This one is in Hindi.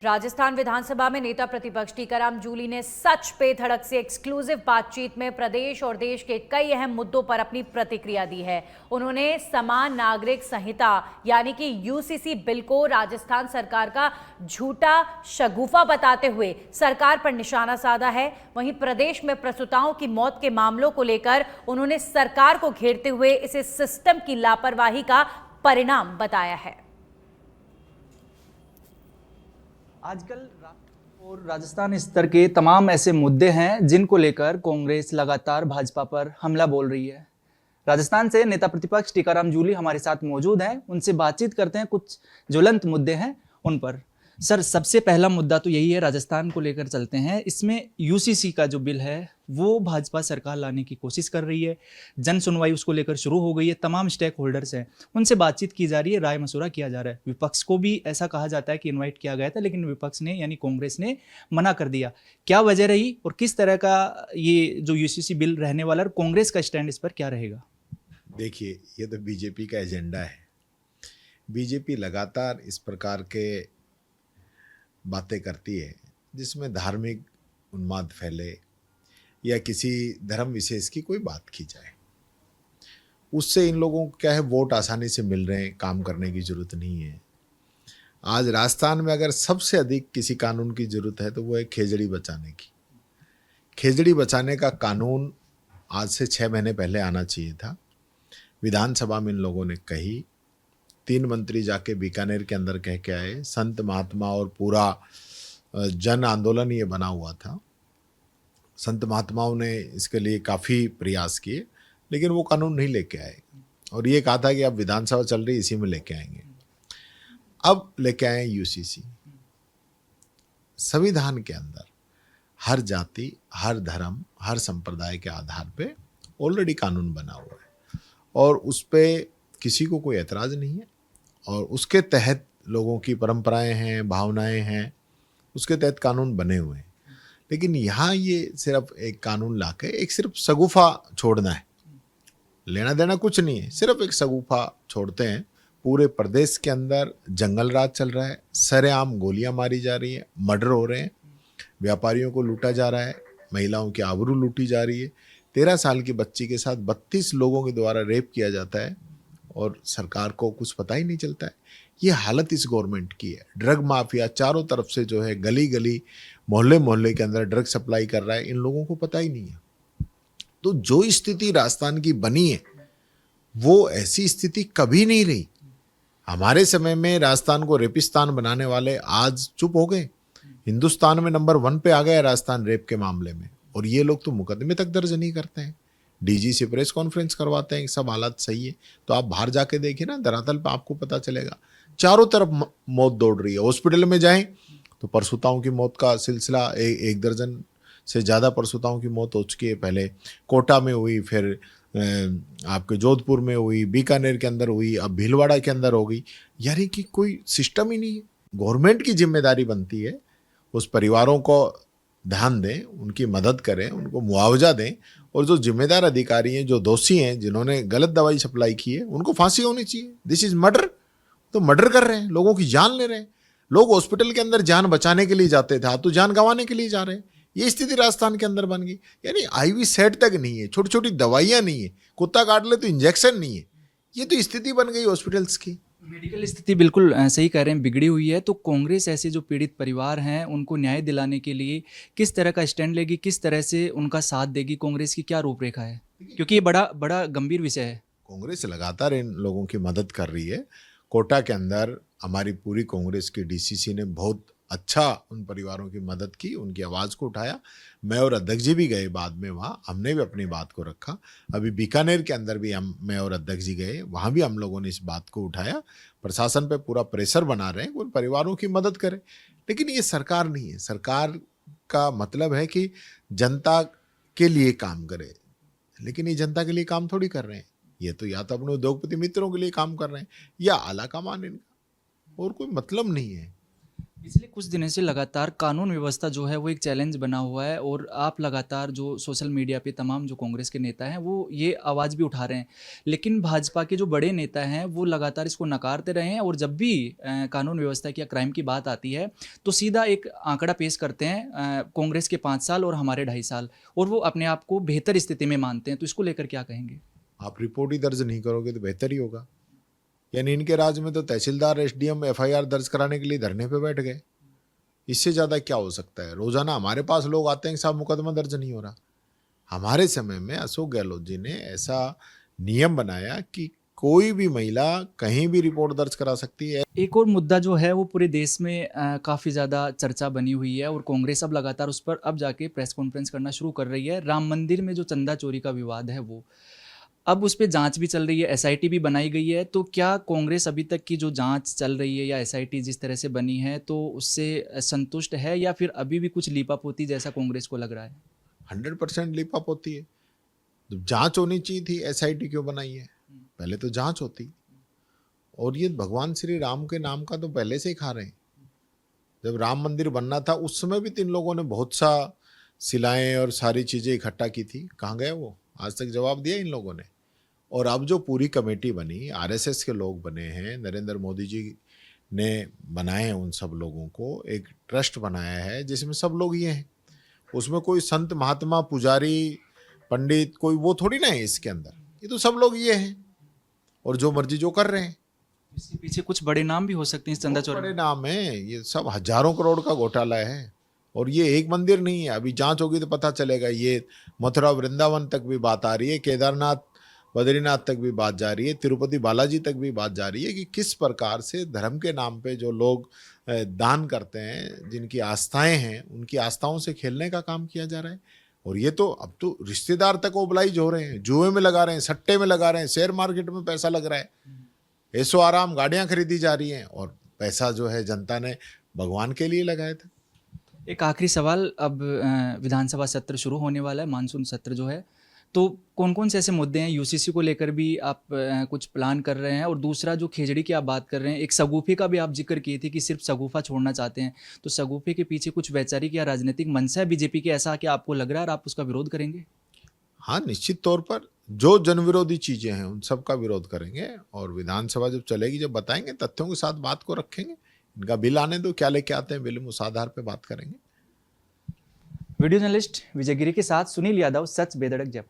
राजस्थान विधानसभा में नेता प्रतिपक्ष टीकाराम जूली ने सच पे धड़क से एक्सक्लूसिव बातचीत में प्रदेश और देश के कई अहम मुद्दों पर अपनी प्रतिक्रिया दी है। उन्होंने समान नागरिक संहिता यानी कि यूसीसी बिल को राजस्थान सरकार का झूठा शगुफा बताते हुए सरकार पर निशाना साधा है। वहीं प्रदेश में प्रसूताओं की मौत के मामलों को लेकर उन्होंने सरकार को घेरते हुए इसे सिस्टम की लापरवाही का परिणाम बताया है। आजकल और राजस्थान स्तर के तमाम ऐसे मुद्दे हैं जिनको लेकर कांग्रेस लगातार भाजपा पर हमला बोल रही है। राजस्थान से नेता प्रतिपक्ष टीकाराम जूली हमारे साथ मौजूद हैं, उनसे बातचीत करते हैं। कुछ ज्वलंत मुद्दे हैं उन पर। सर, सबसे पहला मुद्दा तो यही है, राजस्थान को लेकर चलते हैं। इसमें यूसीसी का जो बिल है वो भाजपा सरकार लाने की कोशिश कर रही है। जन सुनवाई उसको लेकर शुरू हो गई है। तमाम स्टेक होल्डर्स हैं, उनसे बातचीत की जा रही है, राय मशवरा किया जा रहा है। विपक्ष को भी ऐसा कहा जाता है कि इन्वाइट किया गया था, लेकिन विपक्ष ने यानी कांग्रेस ने मना कर दिया। क्या वजह रही और किस तरह का ये जो यूसीसी बिल रहने वाला है, कांग्रेस का स्टैंड इस पर क्या रहेगा? देखिए, ये तो बीजेपी का एजेंडा है। बीजेपी लगातार इस प्रकार के बातें करती है जिसमें धार्मिक उन्माद फैले या किसी धर्म विशेष की कोई बात की जाए। उससे इन लोगों को क्या है, वोट आसानी से मिल रहे हैं, काम करने की जरूरत नहीं है। आज राजस्थान में अगर सबसे अधिक किसी कानून की जरूरत है तो वो है खेजड़ी बचाने की। खेजड़ी बचाने का कानून आज से 6 महीने पहले आना चाहिए था। विधानसभा में इन लोगों ने कही, 3 मंत्री जाके बीकानेर के अंदर कह के आए, संत महात्मा और पूरा जन आंदोलन ये बना हुआ था। संत महात्माओं ने इसके लिए काफ़ी प्रयास किए, लेकिन वो कानून नहीं लेके आए और ये कहा था कि अब विधानसभा चल रही, इसी में लेके आएंगे। अब लेके आए यूसीसी। संविधान के अंदर हर जाति, हर धर्म, हर संप्रदाय के आधार पे ऑलरेडी कानून बना हुआ है और उस पर किसी को कोई एतराज़ नहीं है और उसके तहत लोगों की परंपराएं हैं, भावनाएं हैं, उसके तहत कानून बने हुए हैं। लेकिन यहाँ ये सिर्फ एक कानून लाके एक सिर्फ शगुफा छोड़ना है, लेना देना कुछ नहीं है, सिर्फ एक शगुफा छोड़ते हैं। पूरे प्रदेश के अंदर जंगल राज चल रहा है, सरेआम गोलियां मारी जा रही है, मर्डर हो रहे हैं, व्यापारियों को लूटा जा रहा है, महिलाओं की आबरू लूटी जा रही है। 13 साल की बच्ची के साथ 32 लोगों के द्वारा रेप किया जाता है और सरकार को कुछ पता ही नहीं चलता है। ये हालत इस गवर्नमेंट की है। ड्रग माफिया चारों तरफ से जो है, गली गली, मोहल्ले मोहल्ले के अंदर ड्रग सप्लाई कर रहा है, इन लोगों को पता ही नहीं है। तो जो स्थिति राजस्थान की बनी है वो ऐसी स्थिति कभी नहीं रही। हमारे समय में राजस्थान को रेपिस्तान बनाने वाले आज चुप हो गए। हिंदुस्तान में नंबर 1 पे आ गया राजस्थान रेप के मामले में, और ये लोग तो मुकदमे तक दर्ज नहीं करते हैं, डीजी से प्रेस कॉन्फ्रेंस करवाते हैं। सब हालात सही है तो आप बाहर जाके देखिए ना, धरातल पे आपको पता चलेगा। चारों तरफ मौत दौड़ रही है। हॉस्पिटल में जाएं तो प्रसूताओं की मौत का सिलसिला, एक दर्जन से ज़्यादा प्रसूताओं की मौत हो चुकी है। पहले कोटा में हुई, फिर आपके जोधपुर में हुई, बीकानेर के अंदर हुई, अब भीलवाड़ा के अंदर हो गई। यानी कि कोई सिस्टम ही नहीं है। गवर्नमेंट की जिम्मेदारी बनती है उस परिवारों को ध्यान दें, उनकी मदद करें, उनको मुआवजा दें, और जो जिम्मेदार अधिकारी हैं, जो दोषी हैं, जिन्होंने गलत दवाई सप्लाई की है, उनको फांसी होनी चाहिए। This is murder. तो मर्डर कर रहे हैं, लोगों की जान ले रहे हैं। लोग हॉस्पिटल के अंदर जान बचाने के लिए जाते थे, तो जान गंवाने के लिए जा रहे हैं। ये स्थिति राजस्थान के अंदर बन गई। यानी आईवी सेट तक नहीं है, छोटी छोटी दवाइयां नहीं है, कुत्ता काट ले तो इंजेक्शन नहीं है। ये तो स्थिति बन गई हॉस्पिटल्स की। मेडिकल स्थिति बिल्कुल सही कह रहे हैं, बिगड़ी हुई है। तो कांग्रेस ऐसे जो पीड़ित परिवार हैं उनको न्याय दिलाने के लिए किस तरह का स्टैंड लेगी, किस तरह से उनका साथ देगी? कांग्रेस की क्या रूपरेखा है, क्योंकि ये बड़ा गंभीर विषय है। कांग्रेस लगातार इन लोगों की मदद कर रही है। कोटा के अंदर हमारी पूरी कांग्रेस की डीसीसी ने बहुत अच्छा उन परिवारों की मदद की, उनकी आवाज़ को उठाया। मैं और अध्यक्ष जी भी गए बाद में वहाँ, हमने भी अपनी बात को रखा। अभी बीकानेर के अंदर भी मैं और अध्यक्ष जी गए, वहाँ भी हम लोगों ने इस बात को उठाया। प्रशासन पे पूरा प्रेशर बना रहे हैं उन परिवारों की मदद करें। लेकिन ये सरकार नहीं है। सरकार का मतलब है कि जनता के लिए काम करे, लेकिन ये जनता के लिए काम थोड़ी कर रहे हैं। ये तो या तो अपने उद्योगपति मित्रों के लिए काम कर रहे हैं या आला कमान इनका, और कोई मतलब नहीं है। पिछले कुछ दिनों से लगातार कानून व्यवस्था जो है वो एक चैलेंज बना हुआ है और आप लगातार जो सोशल मीडिया पे तमाम जो कांग्रेस के नेता हैं वो ये आवाज़ भी उठा रहे हैं, लेकिन भाजपा के जो बड़े नेता हैं वो लगातार इसको नकारते रहे हैं और जब भी कानून व्यवस्था की या क्राइम की बात आती है तो सीधा एक आंकड़ा पेश करते हैं, कांग्रेस के 5 साल और हमारे 2.5 साल, और वो अपने आप को बेहतर स्थिति में मानते हैं। तो इसको लेकर क्या कहेंगे? आप रिपोर्ट ही दर्ज नहीं करोगे तो बेहतर ही होगा। यानी इनके राज में तो तहसीलदार एसडीएम एफआईआर दर्ज कराने के लिए धरने पे बैठ गए। इससे ज़्यादा क्या हो सकता है? रोजाना हमारे पास लोग आते हैं कि साहब मुकदमा दर्ज नहीं हो रहा। हमारे समय में अशोक गहलोत जी ने ऐसा नियम बनाया कि कोई भी महिला कहीं भी रिपोर्ट दर्ज करा सकती है। एक और मुद्दा जो है वो पूरे देश में काफ़ी ज़्यादा चर्चा बनी हुई है और कांग्रेस अब लगातार उस पर अब जाके प्रेस कॉन्फ्रेंस करना शुरू कर रही है। राम मंदिर में जो चंदा चोरी का विवाद है वो अब उस पे जांच भी चल रही है, एसआईटी भी बनाई गई है। तो क्या कांग्रेस अभी तक की जो जांच चल रही है या एसआईटी जिस तरह से बनी है तो उससे संतुष्ट है या फिर अभी भी कुछ लीपापोती जैसा कांग्रेस को लग रहा है? 100% लीपअप होती है। तो जांच होनी चाहिए थी, एसआईटी क्यों बनाई है? पहले तो जांच होती। और ये भगवान श्री राम के नाम का तो पहले से ही खा रहे हैं। जब राम मंदिर बनना था उस समय भी 3 लोगों ने बहुत सा सिलाएं और सारी चीज़ें इकट्ठा की थी। कहाँ गए वो? आज तक जवाब दिया इन लोगों ने। और अब जो पूरी कमेटी बनी, आरएसएस के लोग बने हैं, नरेंद्र मोदी जी ने बनाए हैं, उन सब लोगों को एक ट्रस्ट बनाया है जिसमें सब लोग ये हैं। उसमें कोई संत महात्मा पुजारी पंडित कोई वो थोड़ी ना है इसके अंदर। ये तो सब लोग ये हैं और जो मर्जी जो कर रहे हैं। इसके पीछे कुछ बड़े नाम भी हो सकते हैं इस चंदा बहुत चोरी बड़े में। नाम है, ये सब हजारों करोड़ का घोटाला है। और ये एक मंदिर नहीं है, अभी जांच होगी तो पता चलेगा। ये मथुरा वृंदावन तक भी बात आ रही है, केदारनाथ बद्रीनाथ तक भी बात जा रही है, तिरुपति बालाजी तक भी बात जा रही है कि किस प्रकार से धर्म के नाम पे जो लोग दान करते हैं, जिनकी आस्थाएं हैं, उनकी आस्थाओं से खेलने का काम किया जा रहा है। और ये तो अब तो रिश्तेदार तक ओबलाइज हो रहे हैं, जुए में लगा रहे हैं, सट्टे में लगा रहे हैं, शेयर मार्केट में पैसा लग रहा है, ऐसो आराम गाड़ियां खरीदी जा रही हैं और पैसा जो है जनता ने भगवान के लिए लगाया था। एक आखिरी सवाल, अब विधानसभा सत्र शुरू होने वाला है, मानसून सत्र जो है, तो कौन कौन से ऐसे मुद्दे हैं? यूसीसी को लेकर भी आप कुछ प्लान कर रहे हैं, और दूसरा जो खेजड़ी की आप बात कर रहे हैं, एक सगुफे का भी आप जिक्र किए थे कि सिर्फ सगुफा छोड़ना चाहते हैं, तो सगुफे के पीछे कुछ वैचारिक या राजनीतिक मंशा है बीजेपी की, ऐसा क्या आपको लग रहा है और आप उसका विरोध करेंगे? हाँ, निश्चित तौर पर जो जनविरोधी चीजें हैं उन सब का विरोध करेंगे। और विधानसभा जब चलेगी, जब बताएंगे, तथ्यों के साथ बात को रखेंगे। इनका बिल आने दो, क्या लेके आते हैं बिल, उस आधार पर बात करेंगे। वीडियो जर्नलिस्ट विजय गिरी के साथ सुनील यादव, सच बेधड़क, जयपुर।